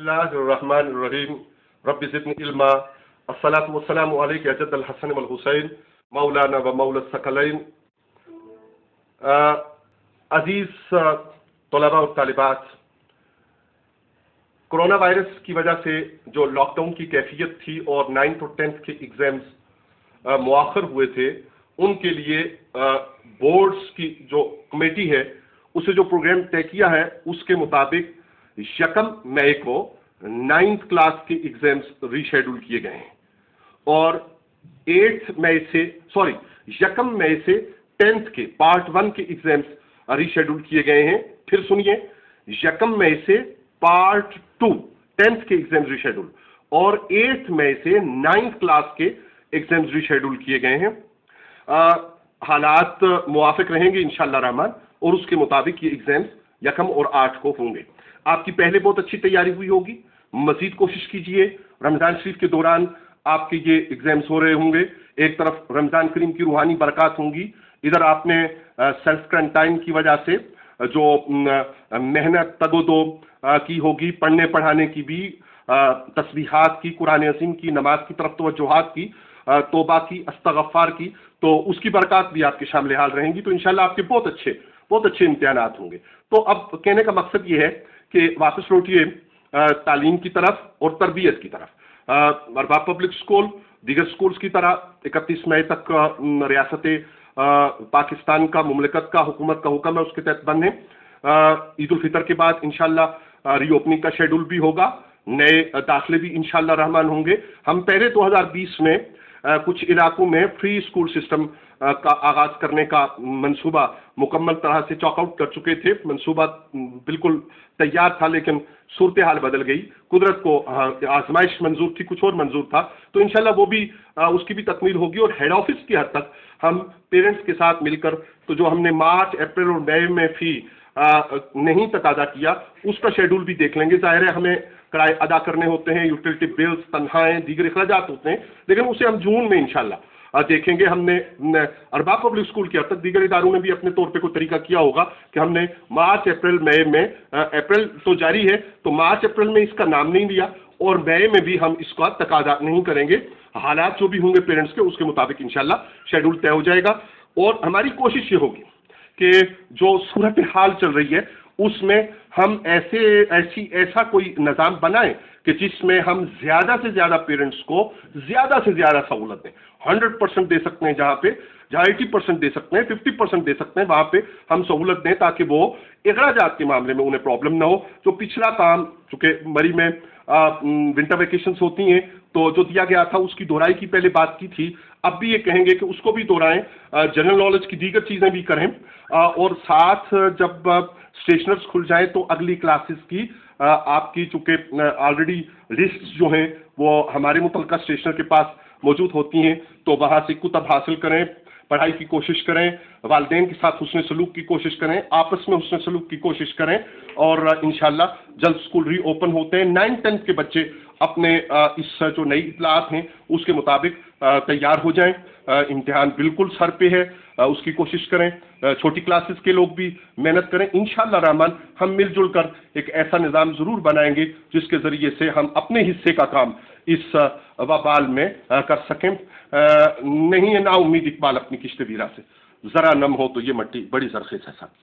اللہ الرحمن الرحیم رب زدنی علما الصلاۃ والسلام علیک یا جد الحسن والحسین مولانا و مولا الثقلین۔ عزیز طلباء اور طالبات، کرونا وائرس کی وجہ سے جو لاک ڈاؤن کی کیفیت تھی اور 9th اور 10th کے ایگزامز مؤخر ہوئے تھے، ان کے لیے بورڈز کی جو کمیٹی ہے اسے جو پروگرام طے کیا ہے اس کے مطابق 1 مئی کو 9th کلاس کے ایگزامز ری شیڈول کیے گئے ہیں اور 1 مئی سے 10th کے پارٹ 1 کے ایگزامز ری شیڈول کیے گئے ہیں۔ پھر سنیے، 1 مئی سے پارٹ 2 10th کے ایگزامز ری شیڈول اور 8 مئی سے 9th کلاس کے ایگزامز ری شیڈول کیے گئے ہیں۔ حالات موافق رہیں گے انشاءاللہ الرحمن اور اس کے مطابق یہ ایگزامز 1 اور 8 کو ہوں گے۔ آپ کی پہلے بہت اچھی تیاری ہوئی ہوگی، مزید کوشش کیجئے۔ رمضان شریف کے دوران آپ کے یہ ایگزامز ہو رہے ہوں گے، ایک طرف رمضان کریم کی روحانی برکات ہوں گی، ادھر آپ نے سیلف کرنٹائن کی وجہ سے جو محنت تگ و دو کی ہوگی، پڑھنے پڑھانے کی بھی، تسبیحات کی، قرآن عظیم کی، نماز کی طرف توجہات کی، توبہ کی، استغفار کی، تو اس کی برکات بھی آپ کے شامل حال رہیں گی۔ تو انشاءاللہ آپ کے بہت اچھے امتحانات ہوں گے۔ تو اب کہنے کا مقصد یہ ہے کہ واپس لوٹیے تعلیم کی طرف اور تربیت کی طرف۔ ارباب پبلک اسکول دیگر اسکولز کی طرح 31 مئی تک ریاست پاکستان کا، مملکت کا، حکومت کا حکم ہے، اس کے تحت بند ہیں۔ عید الفطر کے بعد انشاءاللہ ری اوپننگ کا شیڈول بھی ہوگا، نئے داخلے بھی انشاءاللہ رحمان ہوں گے۔ ہم پہلے 2020 میں کچھ علاقوں میں فری اسکول سسٹم کا آغاز کرنے کا منصوبہ مکمل طرح سے چاک آؤٹ کر چکے تھے۔ منصوبہ بالکل تیار تھا لیکن صورتحال بدل گئی، قدرت کو آزمائش منظور تھی، کچھ اور منظور تھا، تو انشاءاللہ وہ بھی اس کی بھی تکمیل ہوگی۔ اور ہیڈ آفس کی حد تک ہم پیرنٹس کے ساتھ مل کر تو جو ہم نے مارچ، اپریل اور مئی میں فی نہیں تقاضا کیا اس کا شیڈول بھی دیکھ لیں گے۔ ظاہر ہے ہمیں کرائے ادا کرنے ہوتے ہیں، یوٹیلٹی بلز، تنخواہیں، دیگر اخراجات ہوتے ہیں، لیکن اسے ہم جون میں انشاءاللہ دیکھیں گے۔ ہم نے ارباب پبلک اسکول کی حد تک دیگر اداروں نے بھی اپنے طور پہ کوئی طریقہ کیا ہوگا کہ ہم نے مارچ، اپریل، مئی میں، اپریل تو جاری ہے تو مارچ اپریل میں اس کا نام نہیں لیا اور مئی میں بھی ہم اس کا تقاضا نہیں کریں گے۔ حالات جو بھی ہوں گے پیرنٹس کے، اس کے مطابق انشاءاللہ شیڈول طے ہو جائے گا۔ اور ہماری کوشش یہ ہوگی کہ جو صورتحال چل رہی ہے اس میں ہم ایسا کوئی نظام بنائیں کہ جس میں ہم زیادہ سے زیادہ پیرنٹس کو زیادہ سے زیادہ سہولت دیں۔ 100% دے سکتے ہیں جہاں 80% دے سکتے ہیں، 50% دے سکتے ہیں، وہاں پہ ہم سہولت دیں تاکہ وہ اخراجات کے معاملے میں انہیں پرابلم نہ ہو۔ جو پچھلا کام، چونکہ مئی میں ونٹر ویکیشنز ہوتی ہیں تو جو دیا گیا تھا اس کی دہرائی کی پہلے بات کی تھی، اب بھی یہ کہیں گے کہ اس کو بھی دہرائیں، جنرل نالج کی دیگر چیزیں بھی کریں، اور ساتھ جب اسٹیشنرز کھل جائیں تو اگلی کلاسز کی آپ کی چونکہ آلریڈی لسٹ جو ہیں وہ ہمارے متعلقہ اسٹیشنر کے پاس موجود ہوتی ہیں، تو وہاں سے کتب حاصل کریں، پڑھائی کی کوشش کریں، والدین کے ساتھ حسن سلوک کی کوشش کریں، آپس میں حسن سلوک کی کوشش کریں، اور انشاءاللہ جلد اسکول ری اوپن ہوتے ہیں۔ 9th 10th کے بچے اپنے اس جو نئی اطلاعات ہیں اس کے مطابق تیار ہو جائیں۔ امتحان بالکل سر پہ ہے، اس کی کوشش کریں۔ چھوٹی کلاسز کے لوگ بھی محنت کریں۔ انشاءاللہ الرحمن ہم مل جل کر ایک ایسا نظام ضرور بنائیں گے جس کے ذریعے سے ہم اپنے حصے کا کام اس وبال میں کر سکیں۔ نہیں ہے نا امید اقبال اپنی کشت ویرا سے، ذرا نم ہو تو یہ مٹی بڑی زرخیز ہے ساتھ۔